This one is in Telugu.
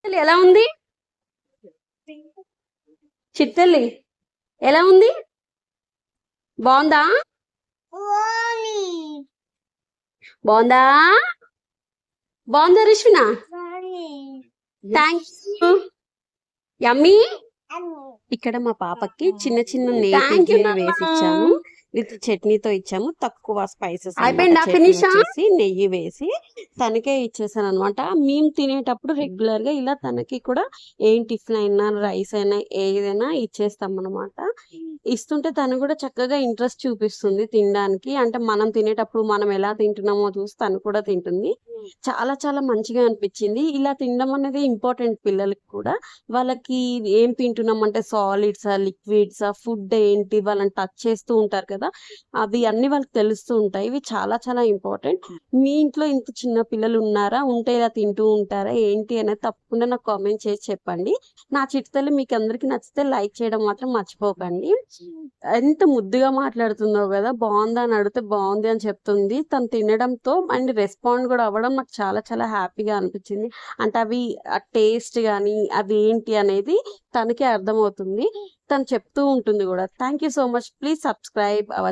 ఎలా ఉంది చిట్టెల్లి? ఎలా ఉంది? బాగుందా? బాగుందా? బాగుందా రిష్విన? థ్యాంక్స్. యమ్మీ. ఇక్కడ మా పాపకి చిన్న చిన్న నేతి వేసి ఇచ్చాము, విత్ చట్నీతో ఇచ్చాము. తక్కువ స్పైసెస్ వచ్చేసి నెయ్యి వేసి తనకే ఇచ్చేసాను అనమాట. మేము తినేటప్పుడు రెగ్యులర్ గా ఇలా తనకి కూడా ఏం టిఫిన్ అయినా రైస్ అయినా ఏదైనా ఇచ్చేస్తాం అనమాట. ఇస్తుంటే తను కూడా చక్కగా ఇంట్రెస్ట్ చూపిస్తుంది తినడానికి. అంటే మనం తినేటప్పుడు మనం ఎలా తింటున్నామో చూసి తను కూడా తింటుంది. చాలా చాలా మంచిగా అనిపించింది. ఇలా తినడం అనేది ఇంపార్టెంట్ పిల్లలకి కూడా. వాళ్ళకి ఏం తింటున్నాం అంటే సాలిడ్సా, లిక్విడ్సా, ఫుడ్ ఏంటి వాళ్ళని టచ్ చేస్తూ ఉంటారు కదా, అవి అన్ని వాళ్ళకి తెలుస్తూ ఉంటాయి. ఇవి చాలా చాలా ఇంపార్టెంట్. మీ ఇంట్లో ఇంత చిన్న పిల్లలు ఉన్నారా? ఉంటే ఇలా తింటూ ఉంటారా ఏంటి అనేది తప్పకుండా నాకు కామెంట్ చేసి చెప్పండి. నా చిట్తల్లి మీకు అందరికి నచ్చితే లైక్ చేయడం మాత్రం మర్చిపోకండి. ఎంత ముద్దుగా మాట్లాడుతుందో కదా, బాగుందా అని అడిగితే బాగుంది అని చెప్తుంది. తను తినడంతో అండ్ రెస్పాండ్ కూడా అవ్వడం నాకు చాలా చాలా హ్యాపీగా అనిపించింది. అంటే అవి ఆ టేస్ట్ కానీ అవి ఏంటి అనేది తనకే అర్థమవుతుంది. తను చెప్తూ ఉంటుంది కూడా. Thank you so much. Please subscribe our